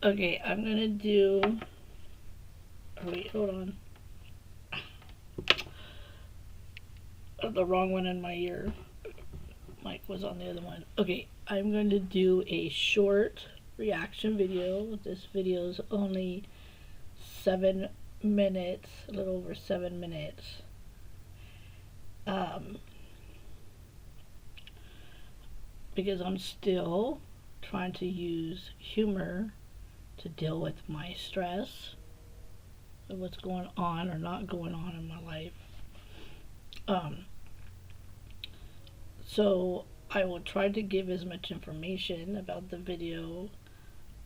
Okay, I'm gonna do. Oh, wait, hold on. The wrong one in my ear. Mic was on the other one. Okay, I'm going to do a short reaction video. This video is only 7 minutes, a little over 7 minutes. Because I'm still trying to use humor to deal with my stress of what's going on or not going on in my life. So I will try to give as much information about the video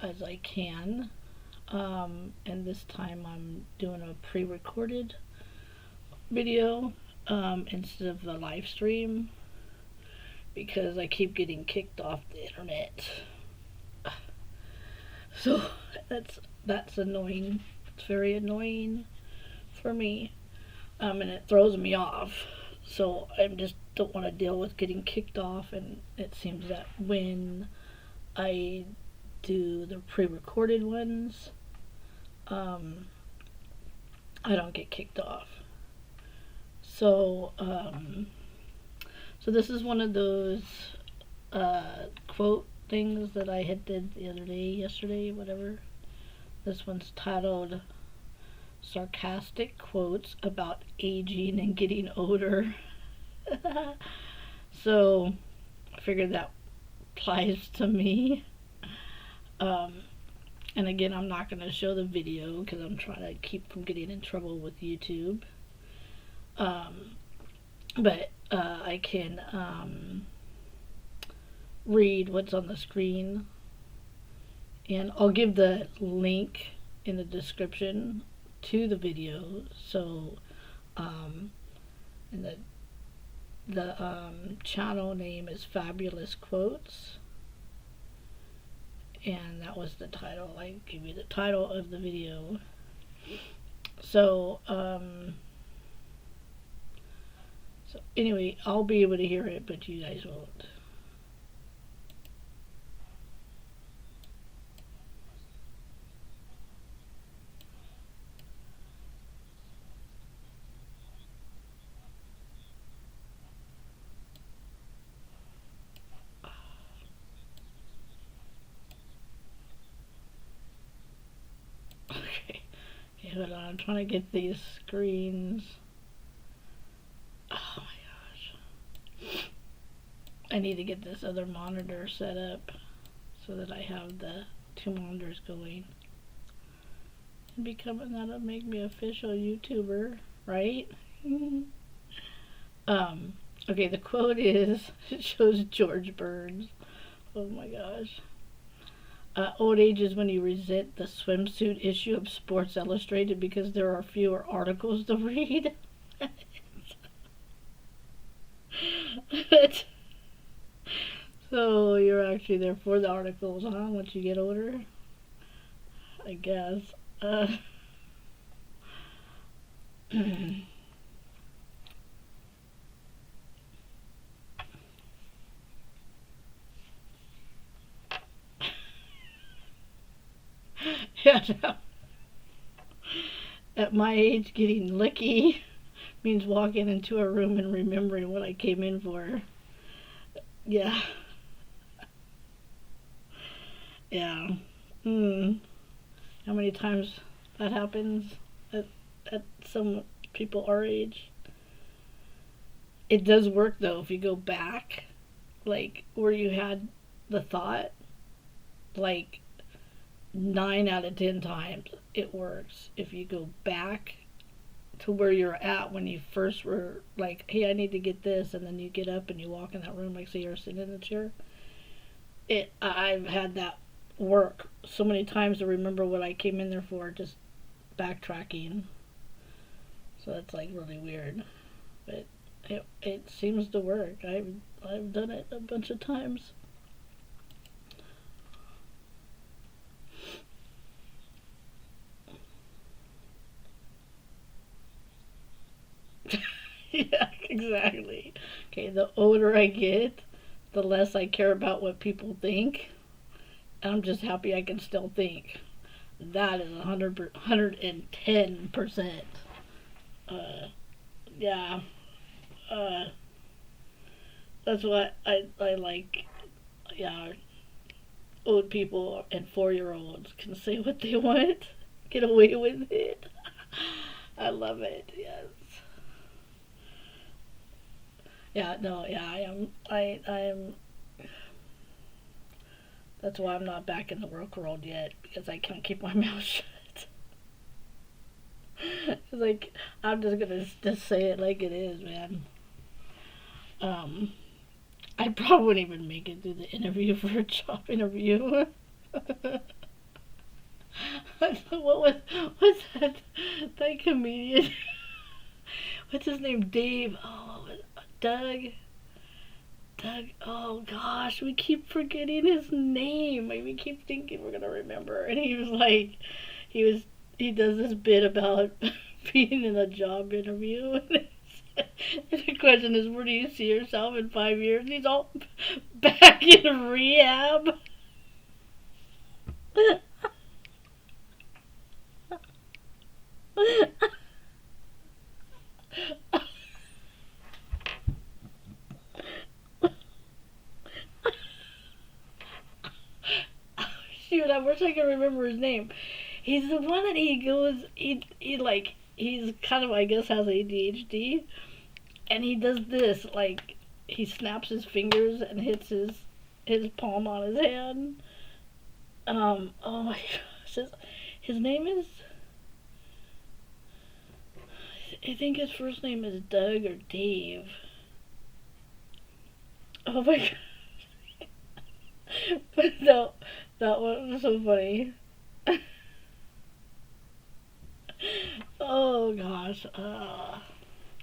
as I can. And this time I'm doing a pre-recorded video instead of the live stream because I keep getting kicked off the internet. So that's annoying. It's very annoying for me, and it throws me off. So I just don't want to deal with getting kicked off. And it seems that when I do the pre-recorded ones, I don't get kicked off. So this is one of those quote things that I had did the other day, yesterday, whatever. This one's titled Sarcastic Quotes About Aging and Getting Older. So I figured that applies to me. And again, I'm not going to show the video because I'm trying to keep from getting in trouble with YouTube. But I can read what's on the screen, and I'll give the link in the description to the video. So, and the channel name is Fabulous Quotes, and that was the title. I give you the title of the video. So anyway, I'll be able to hear it, but you guys won't. Okay, hold on. I'm trying to get these screens. Oh my gosh. I need to get this other monitor set up so that I have the two monitors going. That'll make me official YouTuber, right? Okay, the quote is, it shows George Burns. Oh my gosh. Old age is when you resent the swimsuit issue of Sports Illustrated because there are fewer articles to read. So you're actually there for the articles, huh? Once you get older, I guess. Yeah, no. At my age, getting licky means walking into a room and remembering what I came in for. Yeah. Yeah. How many times that happens at some people our age? It does work though if you go back, like where you had the thought, like 9 out of 10 times it works if you go back to where you're at when you first were like, hey, I need to get this, and then you get up and you walk in that room, like say you're sitting in the chair. I've had that work so many times to remember what I came in there for, just backtracking. So that's like really weird, but it seems to work. I've done it a bunch of times. Yeah, exactly. Okay, the older I get, the less I care about what people think. I'm just happy I can still think. That is 110%. Uh, yeah. Uh, that's what I like. Yeah, old people and 4-year-olds can say what they want, get away with it. I love it. Yes. Yeah. No. Yeah. I am. I am. That's why I'm not back in the work world yet, because I can't keep my mouth shut. Like, I'm just gonna just say it like it is, man. Um, I probably wouldn't even make it through the interview for a job interview. what was what's that comedian? What's his name? Dave. Oh, Doug. Doug. Oh gosh, we keep forgetting his name. Like, we keep thinking we're gonna remember, and he was like, he was he does this bit about being in a job interview. And the question is, where do you see yourself in 5 years? And he's all back in rehab. Shoot, I wish I could remember his name. He's the one that he goes, he like, he's kind of, I guess, has ADHD, and he does this, like, he snaps his fingers and hits his palm on his hand. Oh my gosh, his name is, I think his first name is Doug or Dave. Oh my god. But no, that one was so funny. Oh gosh.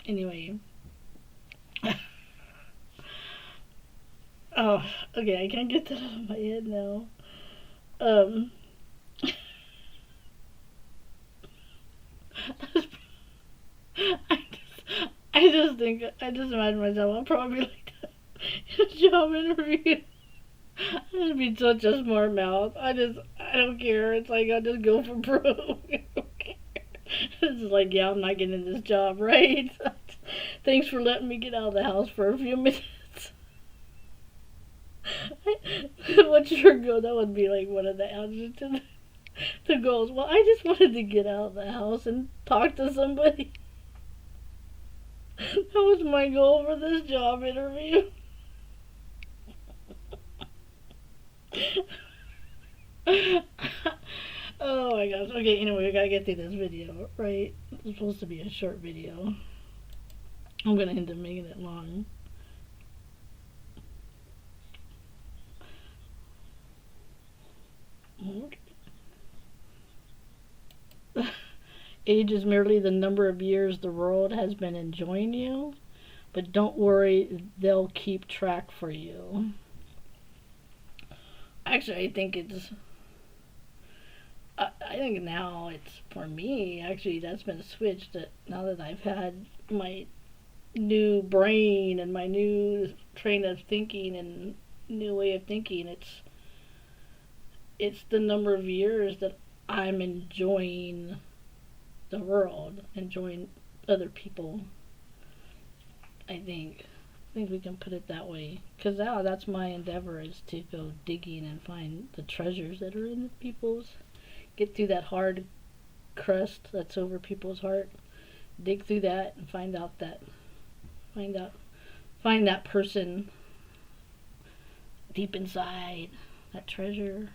Anyway. Oh, okay, I can't get that out of my head now. Um, I I just imagine myself, I'll probably like that in a job interview. I just be such a smart mouth. I don't care. It's like, I'll just go for broke. It's just like, yeah, I'm not getting this job, right? Thanks for letting me get out of the house for a few minutes. What's your goal? That would be like one of the answers to the goals. Well, I just wanted to get out of the house and talk to somebody. That was my goal for this job interview. Oh my gosh. Okay, anyway, we gotta get through this video, right? It's supposed to be a short video. I'm gonna end up making it long. Okay. Age is merely the number of years the world has been enjoying you, but don't worry, they'll keep track for you. Actually, I think now it's, for me, actually, that's been switched. That now that I've had my new brain and my new train of thinking and new way of thinking, it's the number of years that I'm enjoying the world, enjoying other people. I think we can put it that way. Because now that's my endeavor, is to go digging and find the treasures that are in people's, get through that hard crust that's over people's heart, dig through that and find out, find that person deep inside, that treasure.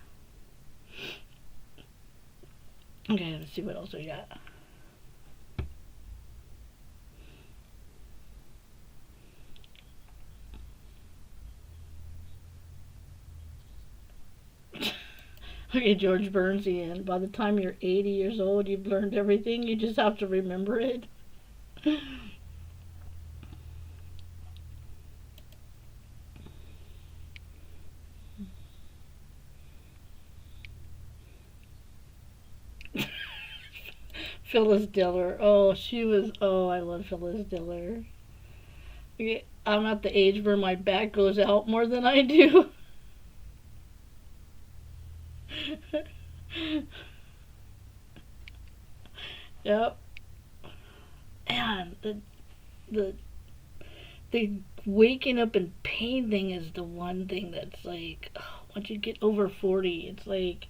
Okay, let's see what else we got. Okay, George Bernstein. By the time you're 80 years old, you've learned everything. You just have to remember it. Phyllis Diller. Oh, she was. Oh, I love Phyllis Diller. Okay, I'm at the age where my back goes out more than I do. Yep. And the the waking up in pain thing is the one thing that's like, once you get over 40, it's like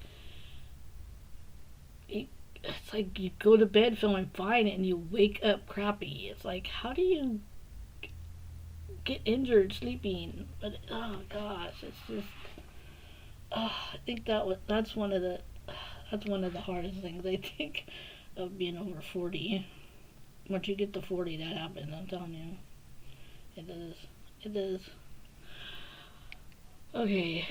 it's like you go to bed feeling fine and you wake up crappy. It's like, how do you get injured sleeping? But oh gosh, it's just, I think that's one of the hardest things I think of being over 40. Once you get to 40, that happens. I'm telling you, it does. It does. Okay.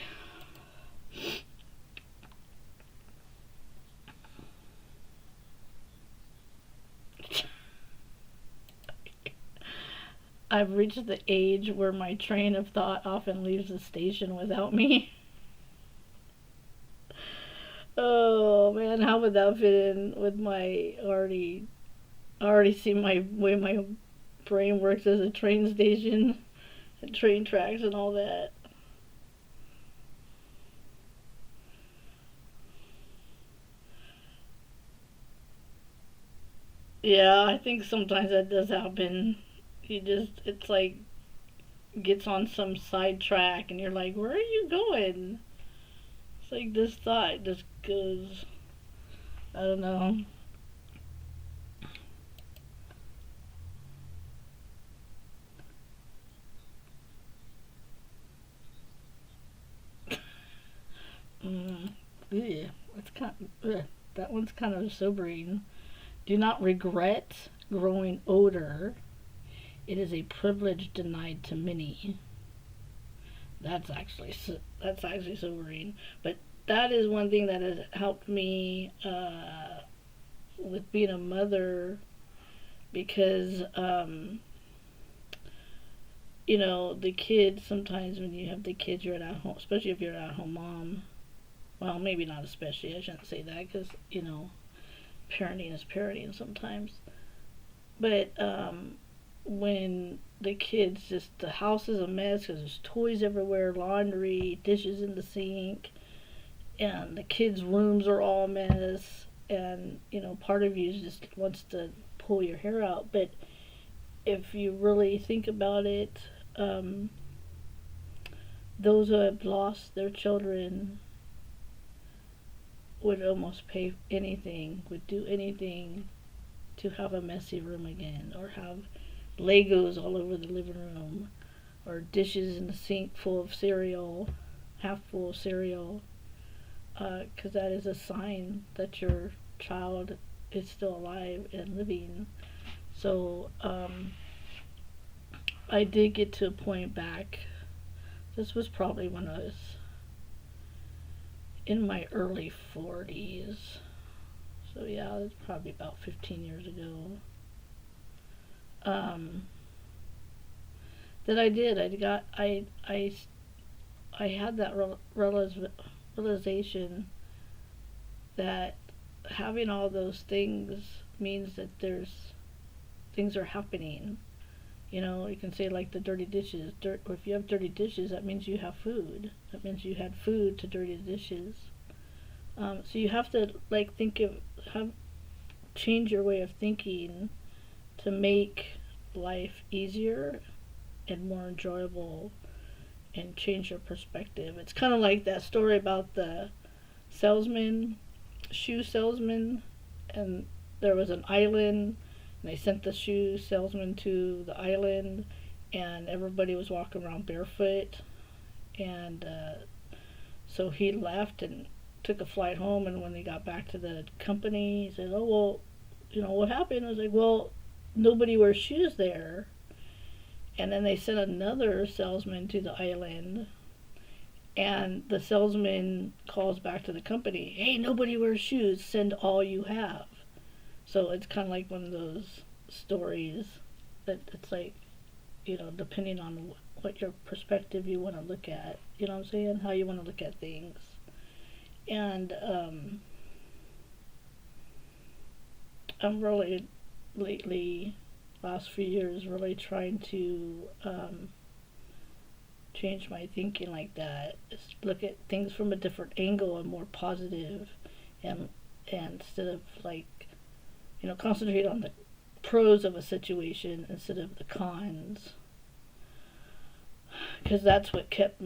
I've reached the age where my train of thought often leaves the station without me. Oh man, how would that fit in with my already see my way my brain works as a train station and train tracks and all that. Yeah, I think sometimes that does happen. You just it's like gets on some side track and you're like, where are you going? It's like this thought just goes, I don't know. Mm, yeah, it's kind that one's kind of sobering. Do not regret growing older. It is a privilege denied to many. That's actually sobering. But that is one thing that has helped me with being a mother because the kids sometimes when you have the kids you're at home, especially if you're an at home mom. Well, maybe not especially. I shouldn't say that because parenting is parenting sometimes. But when the kids just the house is a mess because there's toys everywhere, laundry, dishes in the sink, and the kids' rooms are all a mess. And part of you just wants to pull your hair out. But if you really think about it, um, those who have lost their children would almost pay anything, would do anything to have a messy room again, or have Legos all over the living room, or dishes in the sink full of cereal, half full of cereal, because that is a sign that your child is still alive and living. So I did get to a point back. This was probably when I was in my early 40s. So yeah, that's probably about 15 years ago. Um, that I did. I had that realization that having all those things means that there's things are happening. You can say like the dirty dishes. If you have dirty dishes, that means you have food. That means you had food to dirty dishes. So you have to like think of have change your way of thinking to make life easier and more enjoyable and change your perspective. It's kind of like that story about the salesman, shoe salesman, and there was an island, and they sent the shoe salesman to the island, and everybody was walking around barefoot, and so he left and took a flight home, and when they got back to the company, he said, "Oh well, what happened?" I was like, "Well, nobody wears shoes there." And then they sent another salesman to the island, and the salesman calls back to the company, "Hey, nobody wears shoes. Send all you have." So it's kind of like one of those stories that it's like, depending on what your perspective you want to look at, you know what I'm saying? How you want to look at things. And I'm really lately, last few years, really trying to change my thinking like that. Just look at things from a different angle and more positive, and instead of like concentrate on the pros of a situation instead of the cons, because that's what held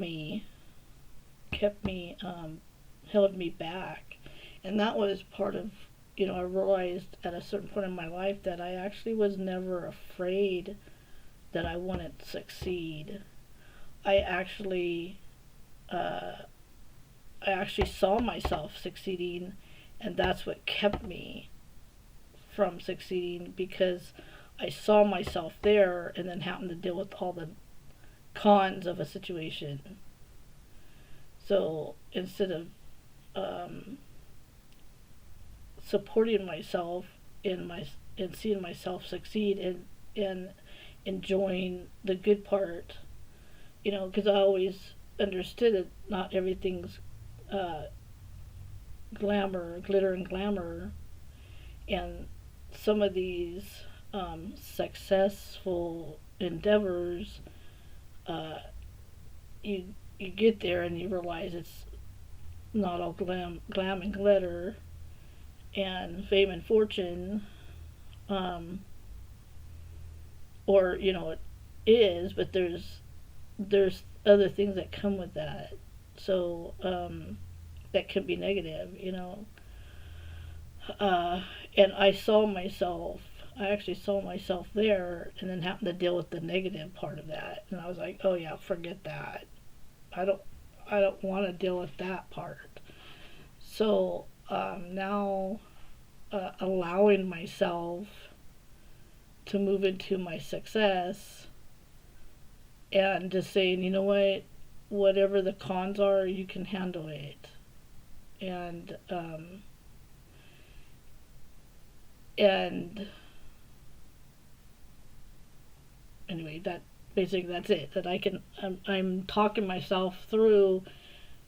me back. And that was part of, I realized at a certain point in my life that I actually was never afraid that I wouldn't succeed. I actually saw myself succeeding, and that's what kept me from succeeding, because I saw myself there and then happened to deal with all the cons of a situation. So instead of supporting myself and seeing myself succeed and enjoying the good part, because I always understood that not everything's glitter and glamour, and some of these successful endeavors, you get there and you realize it's not all glam and glitter and fame and fortune, or it is, but there's other things that come with that. So that can be negative, and I actually saw myself there, and then happened to deal with the negative part of that, and I was like, oh yeah, forget that. I don't want to deal with that part. So now allowing myself to move into my success, and just saying, whatever the cons are, you can handle it. And anyway, that's it. That I'm talking myself through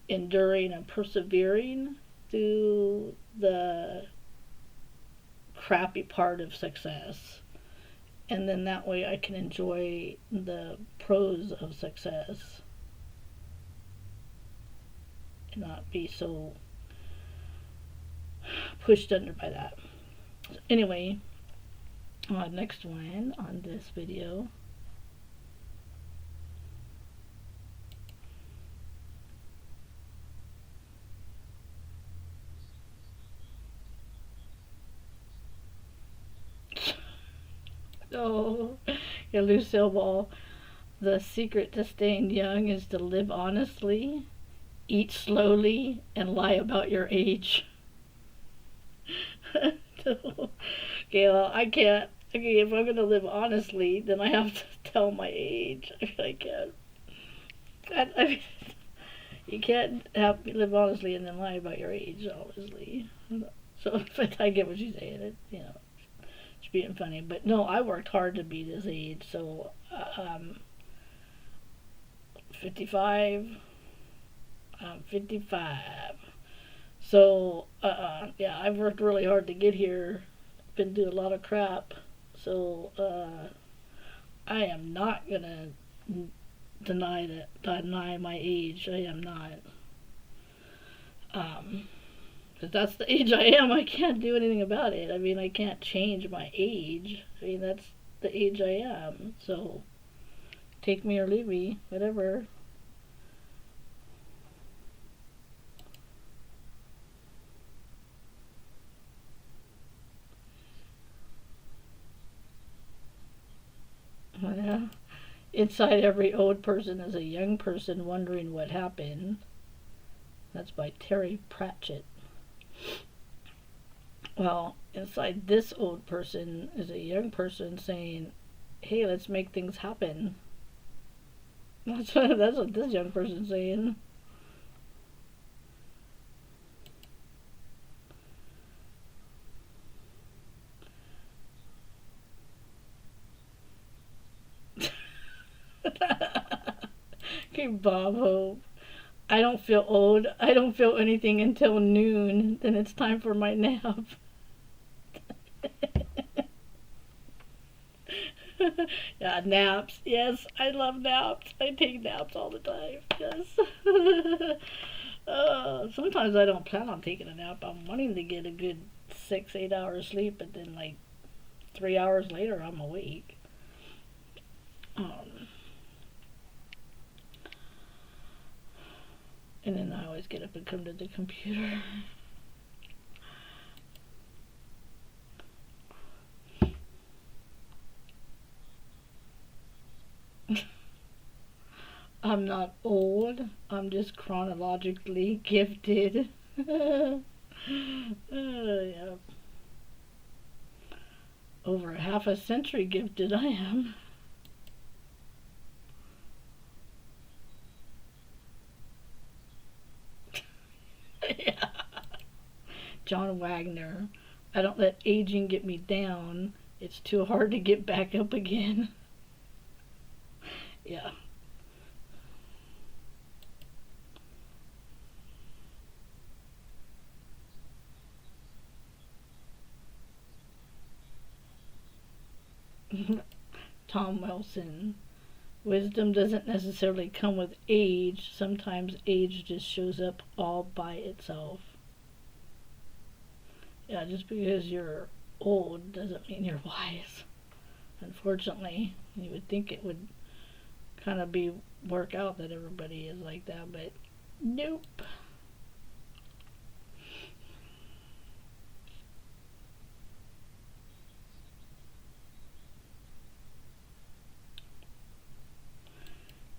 enduring and persevering through the crappy part of success. And then that way I can enjoy the pros of success and not be so pushed under by that. So anyway, next one on this video. Oh, yeah, Lucille Ball. The secret to staying young is to live honestly, eat slowly, and lie about your age. Okay, well, I can't. Okay, if I'm gonna live honestly, then I have to tell my age. I can't. I mean, you can't live honestly and then lie about your age, obviously. So, but I get what she's saying. She's being funny. But no, I worked hard to be this age. So, 55. I'm 55. So, yeah, I've worked really hard to get here. Been through a lot of crap. So, I am not gonna deny my age. I am not. Because that's the age I am. I can't do anything about it. I mean, I can't change my age. I mean, that's the age I am. So, take me or leave me, whatever. Yeah. Inside every old person is a young person wondering what happened. That's by Terry Pratchett. Well, inside this old person is a young person saying, hey, let's make things happen. That's what this young person's saying. Okay, Bob Hope. I don't feel old. I don't feel anything until noon. Then it's time for my nap. Yeah, naps. Yes, I love naps. I take naps all the time. Yes. Sometimes I don't plan on taking a nap. I'm wanting to get a good 6, 8 hours sleep, but then like 3 hours later I'm awake. Um, and then I always get up and come to the computer. I'm not old. I'm just chronologically gifted. Yeah. Over half a century gifted I am. Yeah. John Wagner. I don't let aging get me down. It's too hard to get back up again. Yeah. Tom Wilson. Wisdom doesn't necessarily come with age. Sometimes age just shows up all by itself. Yeah, just because you're old doesn't mean you're wise. Unfortunately, you would think it would kind of be work out that everybody is like that, but nope.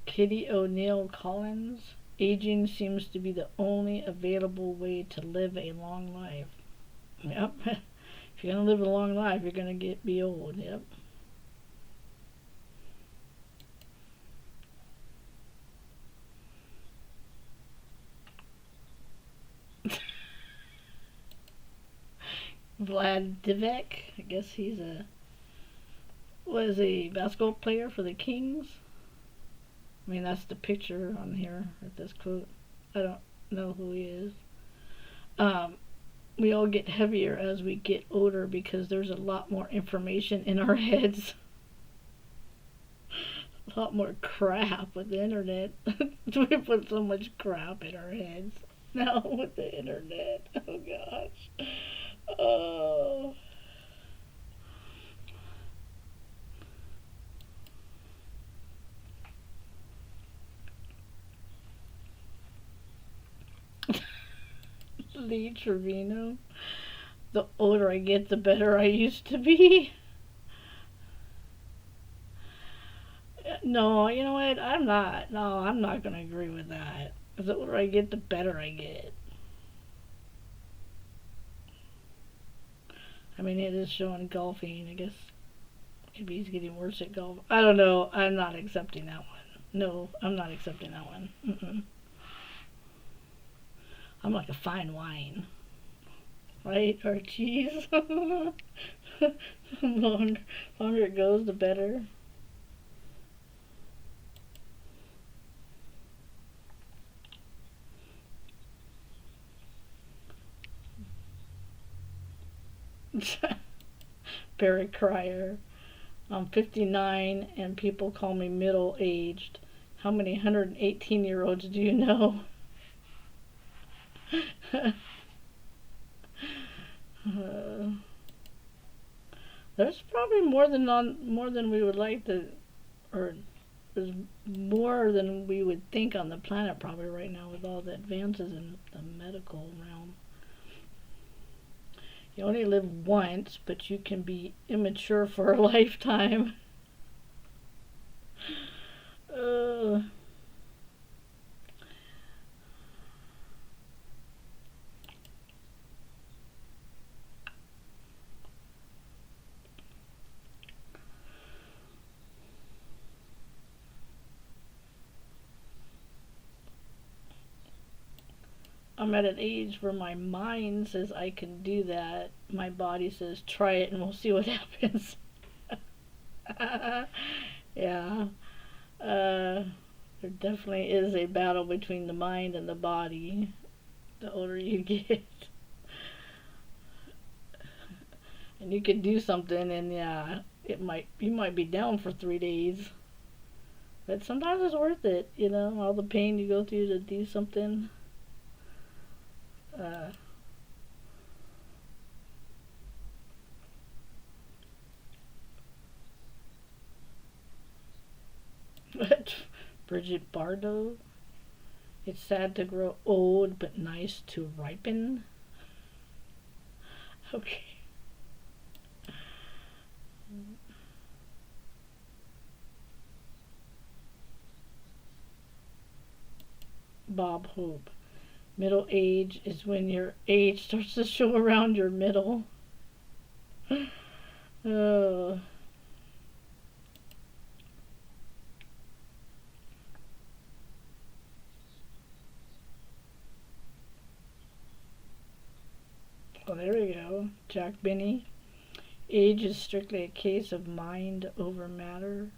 Kitty O'Neill Collins. Aging seems to be the only available way to live a long life. Yep. If you're gonna live a long life, you're gonna be old. Yep. Vlad Divac. I guess he's a basketball player for the Kings. I mean, that's the picture on here at this quote. I don't know who he is. We all get heavier as we get older because there's a lot more information in our heads. A lot more crap with the internet. We put so much crap in our heads now with the internet. Oh gosh. Oh. Lee Trevino. The older I get, the better I used to be. No, you know what? I'm not. No, I'm not going to agree with that. Because the older I get, the better I get. I mean, it is showing golfing. I guess maybe he's getting worse at golf. I don't know. I'm not accepting that one. No, I'm not accepting that one. Mm-mm. I'm like a fine wine. Right? Or cheese. longer, longer it goes, the better. Barry Cryer. I'm 59 and people call me middle aged. How many 118-year-olds do you know? There's probably more than we would like to, or there's more than we would think on the planet probably right now with all the advances in the medical realm. You only live once, but you can be immature for a lifetime. Uh, I'm at an age where my mind says I can do that. My body says try it and we'll see what happens. Yeah. There definitely is a battle between the mind and the body the older you get. And you could do something and yeah, you might be down for 3 days. But sometimes it's worth it, all the pain you go through to do something. Uh, Bridget Bardot. It's sad to grow old, but nice to ripen. Okay. Bob Hope. Middle age is when your age starts to show around your middle. uh, well, there we go. Jack Benny. Age is strictly a case of mind over matter.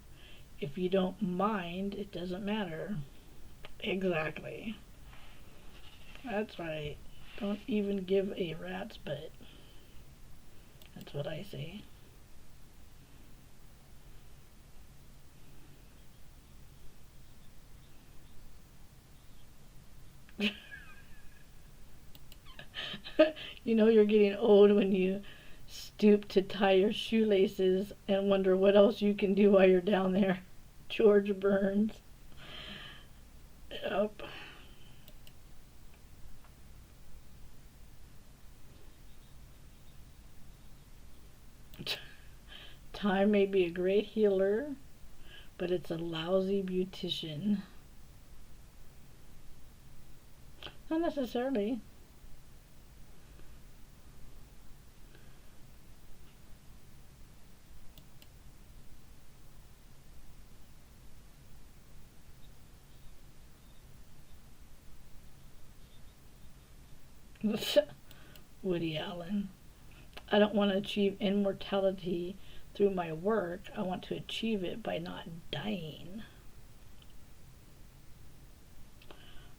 If you don't mind, it doesn't matter. Exactly. That's right. Don't even give a rat's butt. That's what I say. You know you're getting old when you stoop to tie your shoelaces and wonder what else you can do while you're down there. George Burns. Yep. Time may be a great healer, but it's a lousy beautician. Not necessarily. Woody Allen. I don't want to achieve immortality through my work. I want to achieve it by not dying.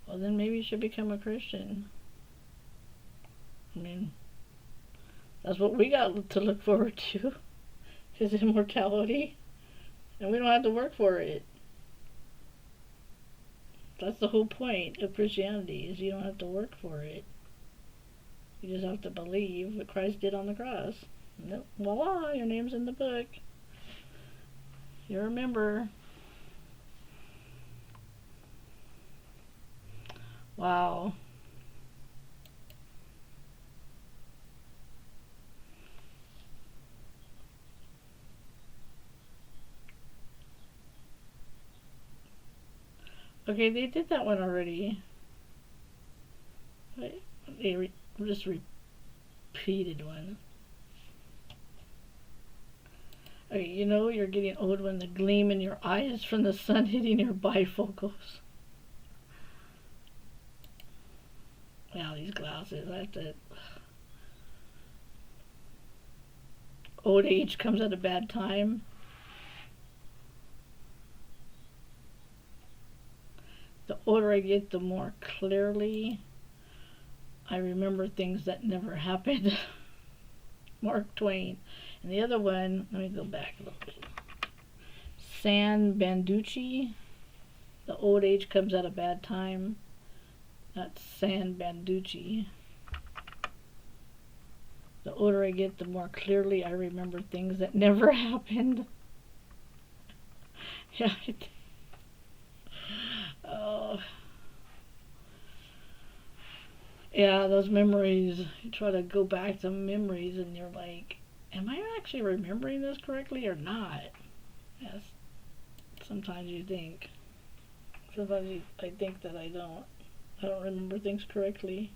Well, then maybe you should become a Christian. I mean, that's what we got to look forward to, is immortality. And we don't have to work for it. That's the whole point of Christianity, is you don't have to work for it. You just have to believe what Christ did on the cross. And voila, your name's in the book. You're a member. Wow. Okay, they did that one already. They just repeated one. Okay, you know you're getting old when the gleam in your eyes from the sun hitting your bifocals. Wow, these glasses, I have to... Old age comes at a bad time. The older I get, the more clearly I remember things that never happened. Mark Twain. And the other one, let me go back a little bit. San Banducci. The old age comes at a bad time. That's San Banducci. The older I get, the more clearly I remember things that never happened. Yeah. Oh. Yeah, those memories. You try to go back to memories and you're like, am I actually remembering this correctly or not? Yes. Sometimes you think. Sometimes I think that I don't remember things correctly.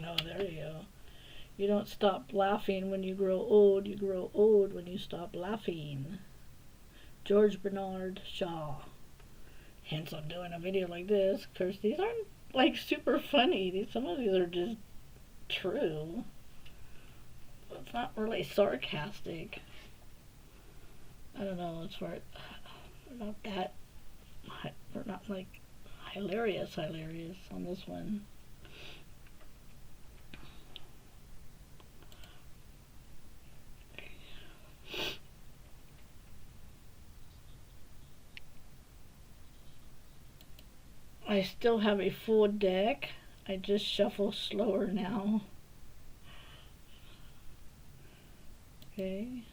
Oh, there you go. You don't stop laughing when you grow old. You grow old when you stop laughing. George Bernard Shaw. Hence I'm doing a video like this. Of course, these aren't like super funny. Some of these are just true. It's not really sarcastic. I don't know, it's for not that, or not like hilarious on this one. I still have a full deck. I just shuffle slower now. Okay.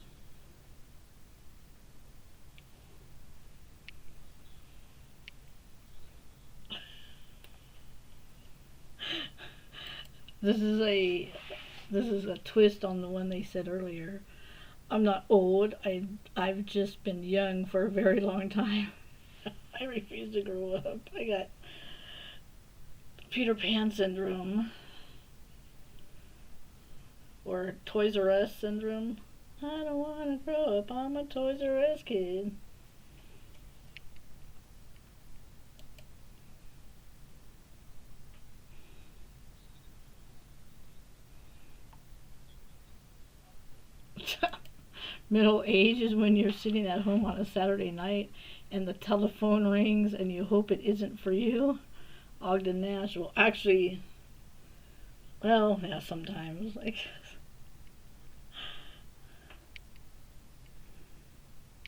This is a twist on the one they said earlier. I'm not old. I've just been young for a very long time. I refuse to grow up. I got Peter Pan syndrome or Toys R Us syndrome. I don't want to grow up. I'm a Toys R Us kid. Middle age is when you're sitting at home on a Saturday night and the telephone rings and you hope it isn't for you. Ogden Nash. Well, actually, well, yeah, sometimes. Like,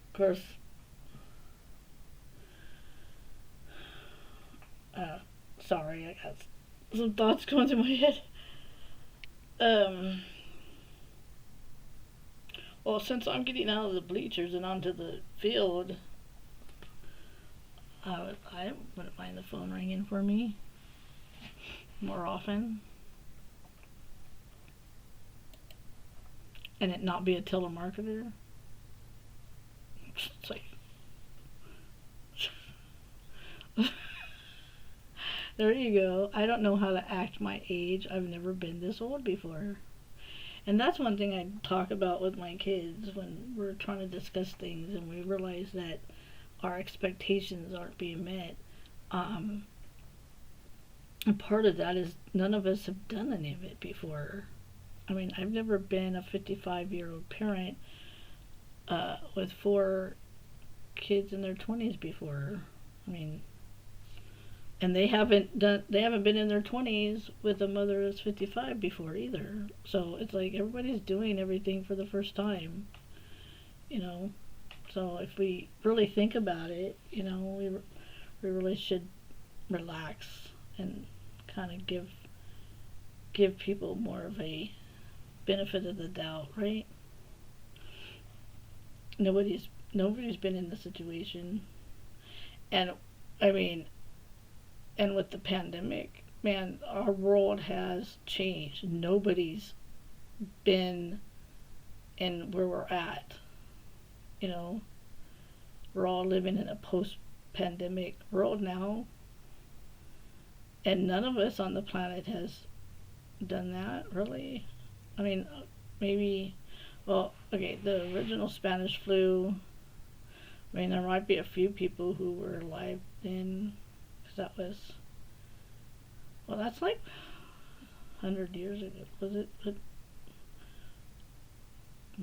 of course, uh, sorry, I got some thoughts going through my head. Um, well, since I'm getting out of the bleachers and onto the field, I wouldn't mind the phone ringing for me more often, and it not be a telemarketer. It's like, there you go. I don't know how to act my age. I've never been this old before. And that's one thing I talk about with my kids when we're trying to discuss things and we realize that our expectations aren't being met. Um, and part of that is none of us have done any of it before. I mean, I've never been a 55-year-old parent with four kids in their 20s before. I mean, and they haven't been in their 20s with a mother that's 55 before either. So it's like everybody's doing everything for the first time, you know. So if we really think about it, you know, we really should relax and kind of give people more of a benefit of the doubt, right? Nobody's been in the situation, and I mean, and with the pandemic, man, our world has changed. Nobody's been in where we're at. You know, we're all living in a post-pandemic world now, and none of us on the planet has done that really. I mean, maybe, well, okay, the original Spanish flu. I mean, there might be a few people who were alive then, because that was, well, that's like 100 years ago. Was it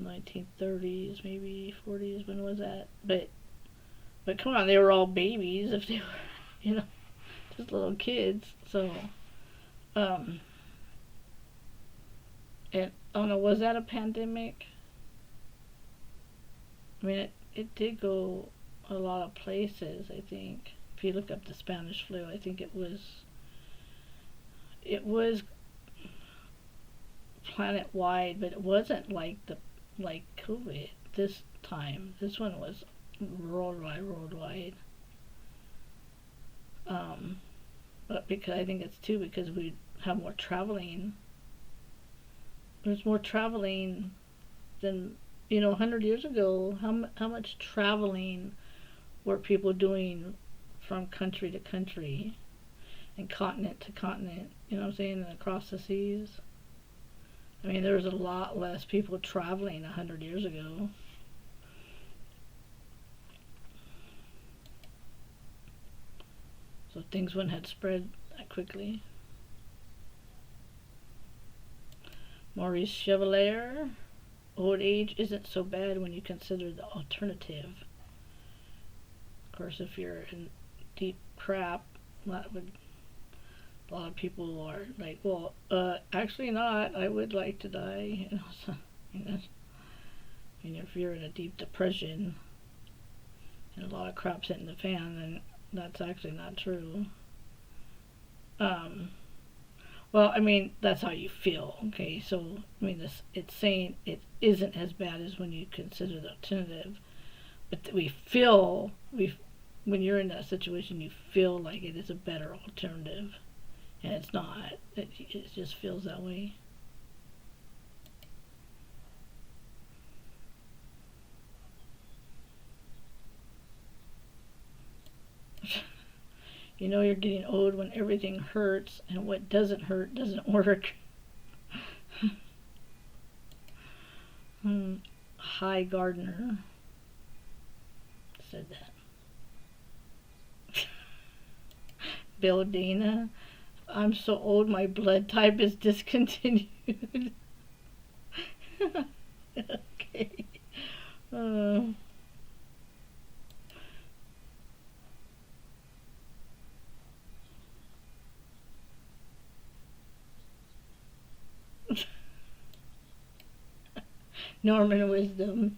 1930s, maybe 40s? When was that? But come on, they were all babies if they were, you know, just little kids. So, um, and I don't know, was that a pandemic? I mean, it did go a lot of places, I think. If you look up the Spanish flu, I think it was planet wide, but it wasn't like COVID this time. This one was worldwide. Um, but because I think it's too because we have more traveling. There's more traveling than, you know, 100 years ago. How much traveling were people doing from country to country and continent to continent? You know what I'm saying? And across the seas. I mean, there was a lot less people traveling 100 years ago. So things wouldn't have spread that quickly. Maurice Chevalier, old age isn't so bad when you consider the alternative. Of course, if you're in deep crap, that would, a lot of people are like, well, actually not. I would like to die. You know, so, I mean, if you're in a deep depression and a lot of crap's hitting the fan, then that's actually not true. Um, well, I mean, that's how you feel, okay? So, I mean, it's saying it isn't as bad as when you consider the alternative, but when you're in that situation, you feel like it is a better alternative. and it's not. It just feels that way. You know you're getting old when everything hurts and what doesn't hurt doesn't work. High Gardner said that. Bill Dana, I'm so old my blood type is discontinued. Okay. Uh, Norman Wisdom.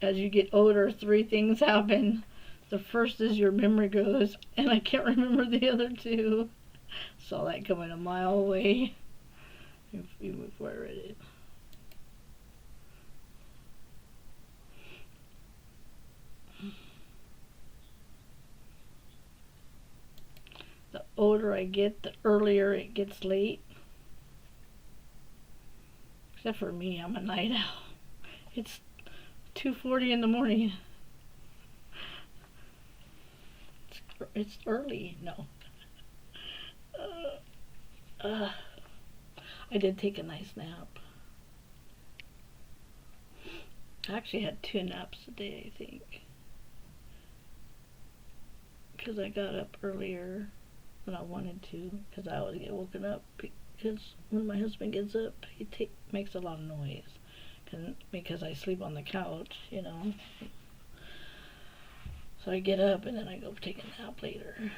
As you get older, three things happen. The first is your memory goes, and I can't remember the other two. Saw that coming a mile away before I read it. The older I get, the earlier it gets late. Except for me, I'm a night owl. It's 2:40 in the morning. It's early. No. I did take a nice nap. I actually had 2 naps a day, I think. Because I got up earlier than I wanted to. Because I always get woken up. Because when my husband gets up, he makes a lot of noise. Because I sleep on the couch, you know. So I get up and then I go take a nap later.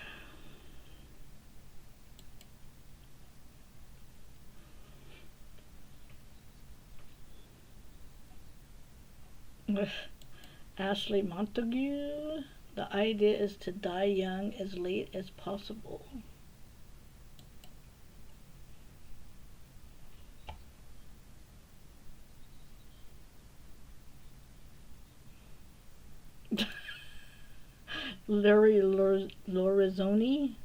Ashley Montague. The idea is to die young as late as possible. Larry Lorizoni.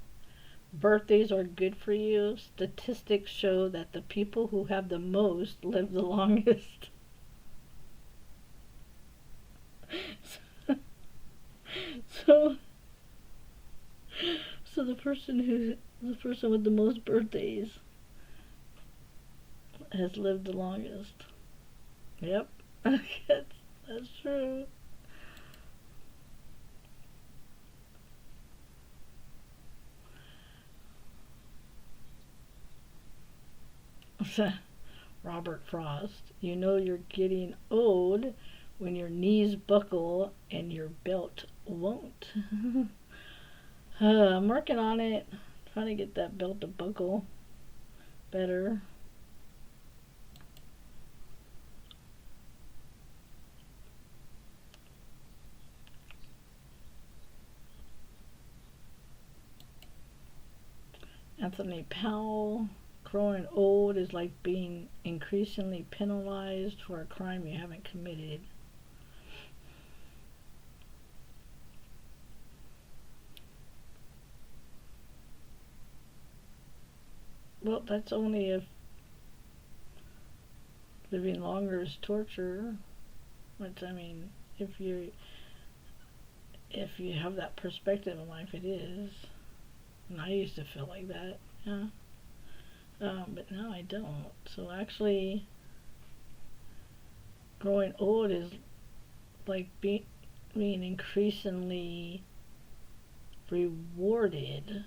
Birthdays are good for you. Statistics show that the people who have the most live the longest. So the person with the most birthdays has lived the longest. Yep. That's true. Robert Frost. You know you're getting old when your knees buckle and your belt won't. I'm working on it. Trying to get that belt to buckle better. Anthony Powell. Growing old is like being increasingly penalized for a crime you haven't committed. Well, that's only if living longer is torture. Which, I mean, if you have that perspective in life, it is. And I used to feel like that, yeah. But now I don't. So actually, growing old is like being increasingly rewarded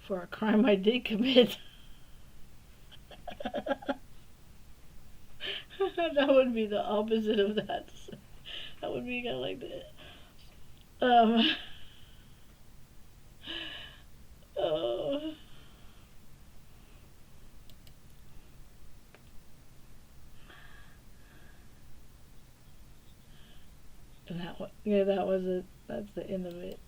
for a crime I did commit. That would be the opposite of that. That would be kind of like that. Oh. That was it. That's the end of it.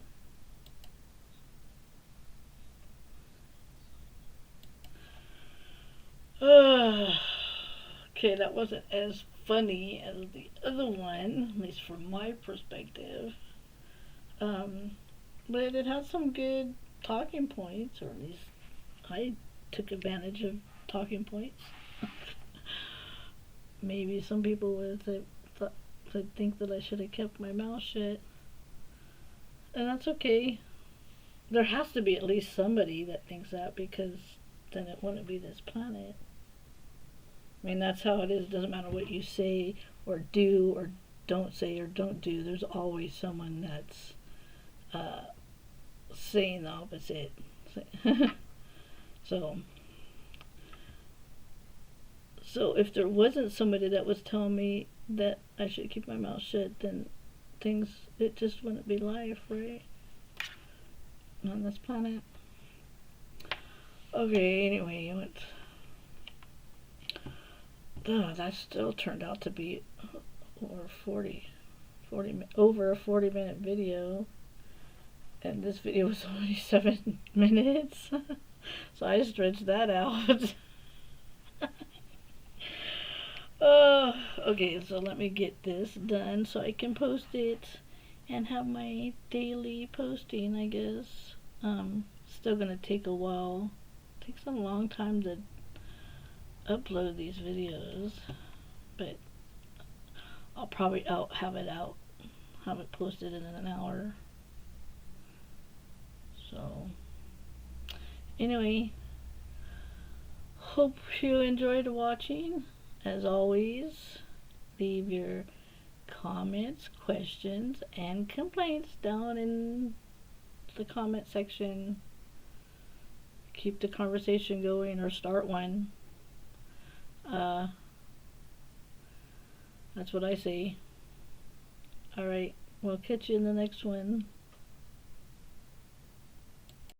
Okay, that wasn't as funny as the other one, at least from my perspective. Um, but it had some good talking points, or at least I took advantage of talking points. Maybe some people would think that I should have kept my mouth shut, and that's okay. There has to be at least somebody that thinks that, because then it wouldn't be this planet. I mean, that's how it is. It doesn't matter what you say or do or don't say or don't do. There's always someone that's uh, saying the opposite. so, so if there wasn't somebody that was telling me that I should keep my mouth shut, then it just wouldn't be life, right? On this planet. Okay, anyway, that still turned out to be over 40 over a 40-minute video, and this video was only 7 minutes, so I stretched that out. Okay, so let me get this done so I can post it and have my daily posting, I guess. Still gonna take a while. Takes a long time to upload these videos, but I'll probably have it posted in an hour. So, anyway, hope you enjoyed watching. As always, leave your comments, questions, and complaints down in the comment section. Keep the conversation going, or start one. That's what I say. Alright, we'll catch you in the next one.